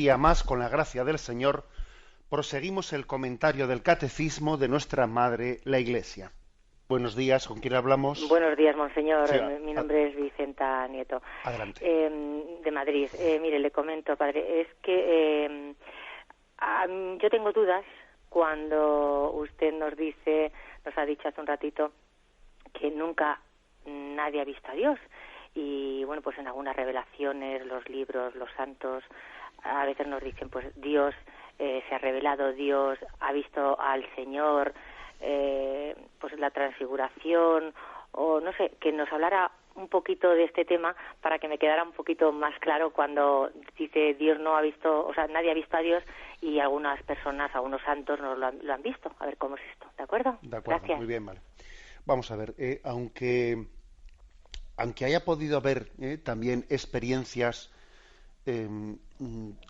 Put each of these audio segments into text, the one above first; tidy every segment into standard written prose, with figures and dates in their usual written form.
día más, con la gracia del Señor, proseguimos el comentario del Catecismo de nuestra Madre, la Iglesia. Buenos días, ¿con quién hablamos? Buenos días, monseñor. Sí, Mi nombre es Vicenta Nieto. Adelante. De Madrid. Mire, le comento, padre, es que yo tengo dudas cuando usted nos ha dicho hace un ratito que nunca nadie ha visto a Dios. Y bueno, pues en algunas revelaciones, los libros, los santos, a veces nos dicen, pues Dios se ha revelado, Dios ha visto al Señor, pues la transfiguración, o no sé, que nos hablara un poquito de este tema para que me quedara un poquito más claro cuando dice Dios no ha visto, o sea, nadie ha visto a Dios y algunas personas, algunos santos no lo han visto. A ver cómo es esto, ¿de acuerdo? De acuerdo, Gracias. muy bien, vale. Vamos a ver, aunque haya podido haber también experiencias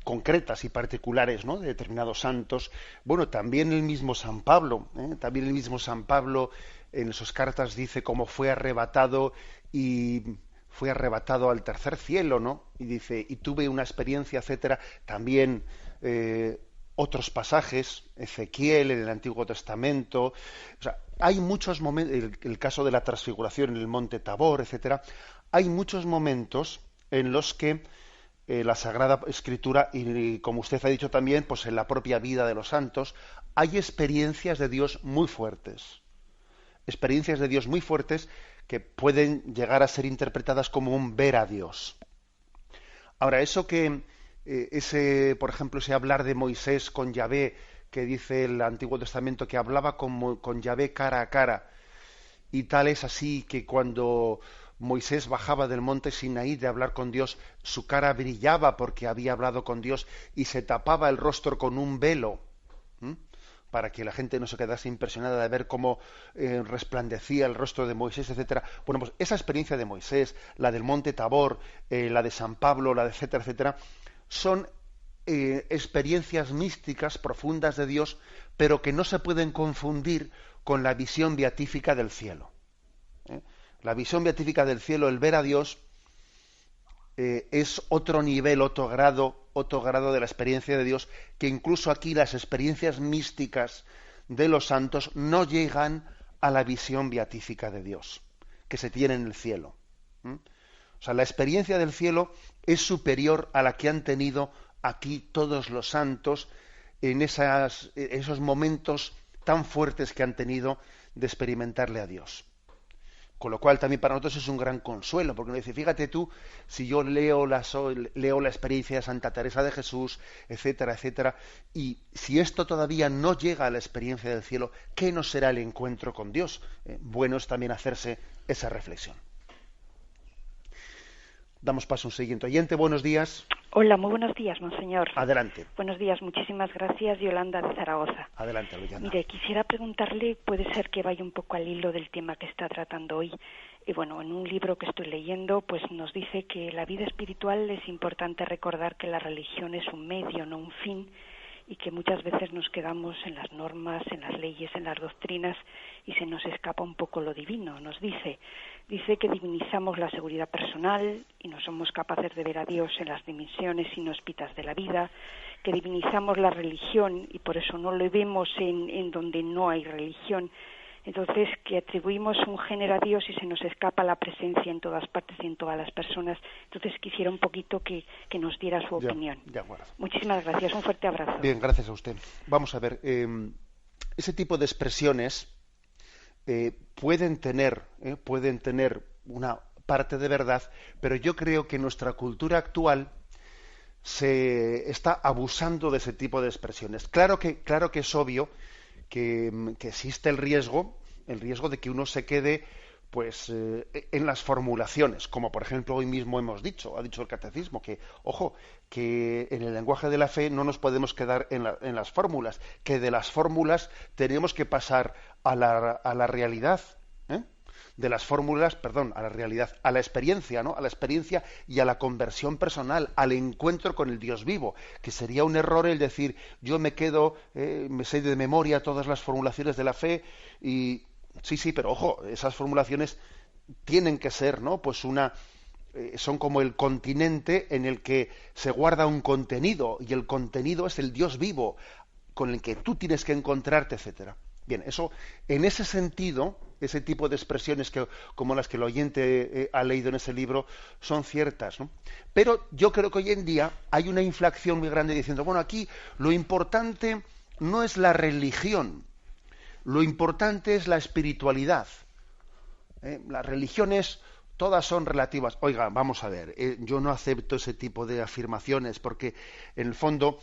concretas y particulares, ¿no?, de determinados santos, bueno, también el mismo San Pablo en sus cartas dice cómo fue arrebatado al tercer cielo, ¿no? Y dice, y tuve una experiencia, etcétera. También otros pasajes, Ezequiel en el Antiguo Testamento, o sea, hay muchos momentos, el caso de la transfiguración en el monte Tabor, etcétera. Hay muchos momentos en los que la Sagrada Escritura, y como usted ha dicho también, pues en la propia vida de los santos, hay experiencias de Dios muy fuertes. Experiencias de Dios muy fuertes que pueden llegar a ser interpretadas como un ver a Dios. Ahora, eso que por ejemplo, ese hablar de Moisés con Yahvé, que dice el Antiguo Testamento que hablaba con Yahvé cara a cara, y tal es así que cuando Moisés bajaba del monte Sinaí de hablar con Dios, su cara brillaba porque había hablado con Dios y se tapaba el rostro con un velo, para que la gente no se quedase impresionada de ver cómo resplandecía el rostro de Moisés, etcétera. Bueno, pues esa experiencia de Moisés, la del monte Tabor, la de San Pablo, la de etcétera, etcétera, son experiencias místicas profundas de Dios, pero que no se pueden confundir con la visión beatífica del cielo. La visión beatífica del cielo, el ver a Dios, es otro nivel, otro grado de la experiencia de Dios, que incluso aquí las experiencias místicas de los santos no llegan a la visión beatífica de Dios, que se tiene en el cielo. O sea, la experiencia del cielo es superior a la que han tenido aquí todos los santos en esos momentos tan fuertes que han tenido de experimentarle a Dios. Con lo cual también para nosotros es un gran consuelo, porque uno dice, fíjate tú, si yo leo la experiencia de Santa Teresa de Jesús, etcétera, etcétera, y si esto todavía no llega a la experiencia del cielo, ¿qué no será el encuentro con Dios? Bueno es también hacerse esa reflexión. Damos paso a un siguiente oyente. Buenos días. Hola, muy buenos días, monseñor. Adelante. Buenos días, muchísimas gracias, Yolanda de Zaragoza. Adelante, Yolanda. Mire, quisiera preguntarle, puede ser que vaya un poco al hilo del tema que está tratando hoy. Y bueno, en un libro que estoy leyendo, pues nos dice que la vida espiritual es importante recordar que la religión es un medio, no un fin, y que muchas veces nos quedamos en las normas, en las leyes, en las doctrinas, y se nos escapa un poco lo divino. Nos dice que divinizamos la seguridad personal y no somos capaces de ver a Dios en las dimensiones inhóspitas de la vida, que divinizamos la religión y por eso no lo vemos en donde no hay religión. Entonces, que atribuimos un género a Dios y se nos escapa la presencia en todas partes y en todas las personas. Entonces, quisiera un poquito que nos diera su opinión. De acuerdo. Muchísimas gracias, un fuerte abrazo. Bien, gracias a usted. Vamos a ver, ese tipo de expresiones pueden tener una parte de verdad, pero yo creo que nuestra cultura actual se está abusando de ese tipo de expresiones. Claro que es obvio que existe el riesgo de que uno se quede pues en las formulaciones, como por ejemplo hoy mismo ha dicho el catecismo, que ojo, que en el lenguaje de la fe no nos podemos quedar en las fórmulas, que de las fórmulas tenemos que pasar a la realidad, de las fórmulas, a la realidad, a la experiencia, ¿no? A la experiencia y a la conversión personal, al encuentro con el Dios vivo, que sería un error el decir, yo me quedo, me sé de memoria todas las formulaciones de la fe y sí, pero ojo, esas formulaciones tienen que ser, ¿no? Pues una son como el continente en el que se guarda un contenido, y el contenido es el Dios vivo con el que tú tienes que encontrarte, etcétera. Bien, eso, en ese sentido, ese tipo de expresiones como las que el oyente ha leído en ese libro son ciertas, ¿no? Pero yo creo que hoy en día hay una inflación muy grande diciendo, bueno, aquí lo importante no es la religión, lo importante es la espiritualidad. Las religiones todas son relativas. Oiga, vamos a ver, yo no acepto ese tipo de afirmaciones porque, en el fondo,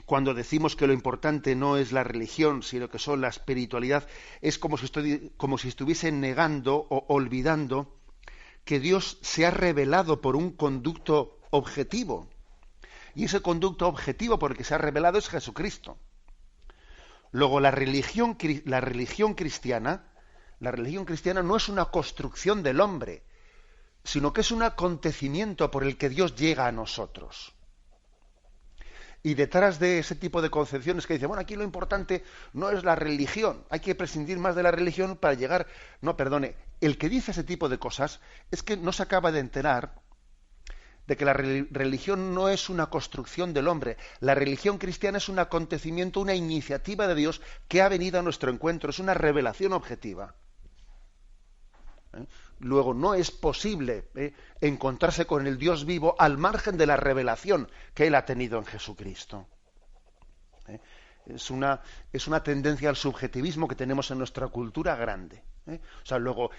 cuando decimos que lo importante no es la religión, sino que son la espiritualidad, es como si estuviesen negando o olvidando que Dios se ha revelado por un conducto objetivo. Y ese conducto objetivo por el que se ha revelado es Jesucristo. Luego, la religión cristiana no es una construcción del hombre, sino que es un acontecimiento por el que Dios llega a nosotros. Y detrás de ese tipo de concepciones que dicen, bueno, aquí lo importante no es la religión, hay que prescindir más de la religión para llegar... No, perdone, el que dice ese tipo de cosas es que no se acaba de enterar de que la religión no es una construcción del hombre. La religión cristiana es un acontecimiento, una iniciativa de Dios que ha venido a nuestro encuentro, es una revelación objetiva. Luego, no es posible encontrarse con el Dios vivo al margen de la revelación que Él ha tenido en Jesucristo. Es una tendencia al subjetivismo que tenemos en nuestra cultura grande. O sea, luego,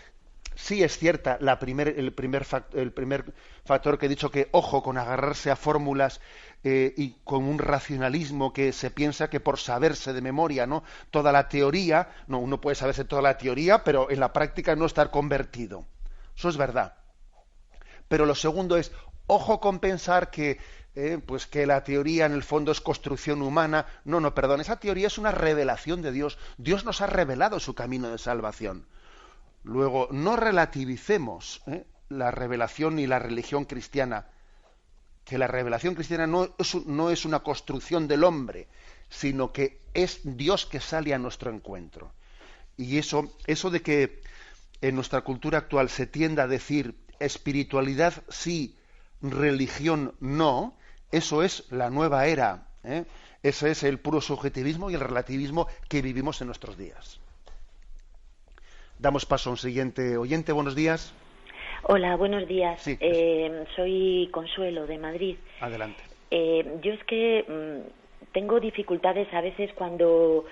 sí es cierta el primer factor que he dicho, que ojo con agarrarse a fórmulas y con un racionalismo que se piensa que por saberse de memoria, ¿no?, toda la teoría, no, uno puede saberse toda la teoría, pero en la práctica no estar convertido. Eso es verdad. Pero lo segundo es, ojo con pensar que la teoría en el fondo es construcción humana. No, perdón, esa teoría es una revelación de Dios. Dios nos ha revelado su camino de salvación. Luego, no relativicemos la revelación y la religión cristiana, que la revelación cristiana no es una construcción del hombre, sino que es Dios que sale a nuestro encuentro. Y eso de que en nuestra cultura actual se tienda a decir espiritualidad sí, religión no, eso es la nueva era. Ese es el puro subjetivismo y el relativismo que vivimos en nuestros días. Damos paso a un siguiente oyente. Buenos días. Hola, buenos días. Sí, soy Consuelo, de Madrid. Adelante. Yo es que tengo dificultades a veces cuando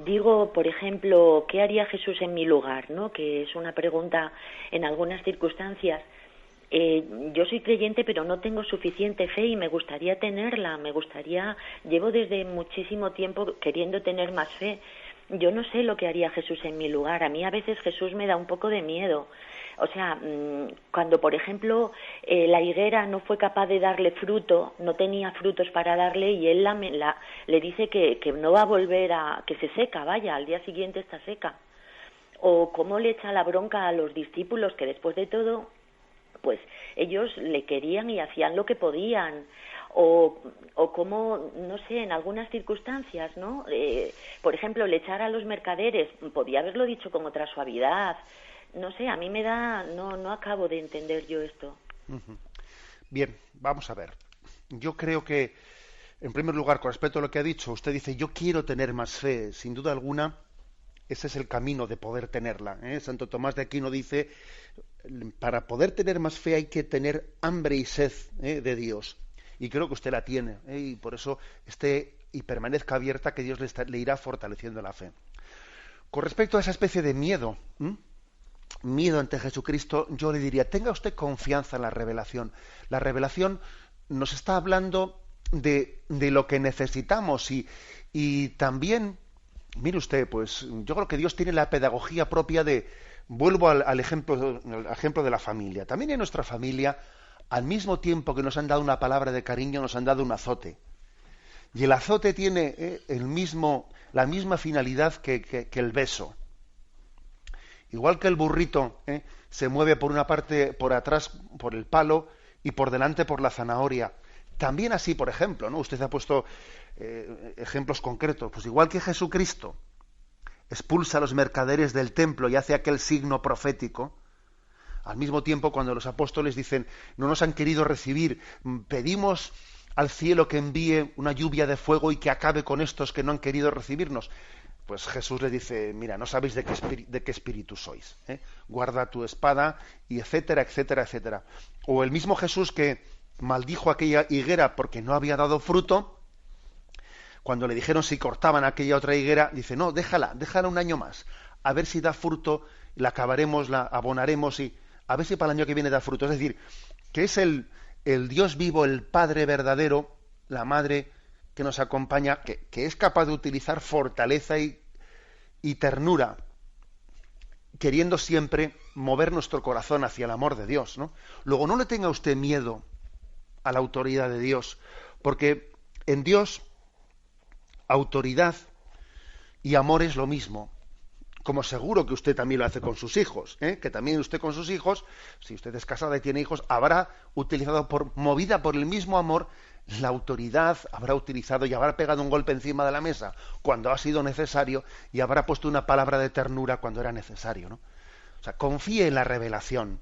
digo, por ejemplo, ¿qué haría Jesús en mi lugar?, ¿no?, que es una pregunta en algunas circunstancias. Yo soy creyente, pero no tengo suficiente fe y me gustaría tenerla. Llevo desde muchísimo tiempo queriendo tener más fe. Yo no sé lo que haría Jesús en mi lugar. A mí a veces Jesús me da un poco de miedo. O sea, cuando, por ejemplo, la higuera no fue capaz de darle fruto, no tenía frutos para darle, y él le dice que no va a volver que se seca, vaya, al día siguiente está seca. O cómo le echa la bronca a los discípulos, que después de todo, pues ellos le querían y hacían lo que podían. O como, no sé, en algunas circunstancias, ¿no? Por ejemplo, le echar a los mercaderes, podía haberlo dicho con otra suavidad. No sé, a mí me da... No acabo de entender yo esto. Uh-huh. Bien, vamos a ver. Yo creo que, en primer lugar, con respecto a lo que ha dicho, usted dice, yo quiero tener más fe. Sin duda alguna, ese es el camino de poder tenerla. Santo Tomás de Aquino dice, para poder tener más fe hay que tener hambre y sed de Dios. Y creo que usted la tiene, y por eso esté y permanezca abierta, que Dios le irá fortaleciendo la fe. Con respecto a esa especie de miedo ante Jesucristo, yo le diría, tenga usted confianza en la revelación. La revelación nos está hablando de lo que necesitamos y también, mire usted, pues yo creo que Dios tiene la pedagogía propia de, vuelvo al ejemplo de la familia. También en nuestra familia, al mismo tiempo que nos han dado una palabra de cariño, nos han dado un azote. Y el azote tiene la misma finalidad que el beso. Igual que el burrito se mueve por una parte, por atrás, por el palo, y por delante por la zanahoria. También así, por ejemplo, ¿no? Usted ha puesto ejemplos concretos. Pues igual que Jesucristo expulsa a los mercaderes del templo y hace aquel signo profético, Al mismo tiempo, cuando los apóstoles dicen, no nos han querido recibir, pedimos al cielo que envíe una lluvia de fuego y que acabe con estos que no han querido recibirnos. Pues Jesús les dice, mira, no sabéis de qué espíritu sois, ¿eh? Guarda tu espada, y etcétera, etcétera, etcétera. O el mismo Jesús que maldijo aquella higuera porque no había dado fruto, cuando le dijeron si cortaban aquella otra higuera, dice, no, déjala un año más, a ver si da fruto, la acabaremos, la abonaremos y a ver si para el año que viene da fruto. Es decir, que es el Dios vivo, el Padre verdadero, la Madre que nos acompaña, que es capaz de utilizar fortaleza y ternura, queriendo siempre mover nuestro corazón hacia el amor de Dios, ¿no? Luego, no le tenga usted miedo a la autoridad de Dios, porque en Dios autoridad y amor es lo mismo, como seguro que usted también lo hace con sus hijos, ¿eh? Que también usted con sus hijos, si usted es casada y tiene hijos, habrá utilizado, movida por el mismo amor, la autoridad, habrá utilizado y habrá pegado un golpe encima de la mesa cuando ha sido necesario, y habrá puesto una palabra de ternura cuando era necesario, ¿no? O sea, confíe en la revelación,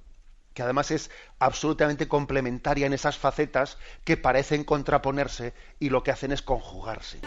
que además es absolutamente complementaria en esas facetas que parecen contraponerse y lo que hacen es conjugarse.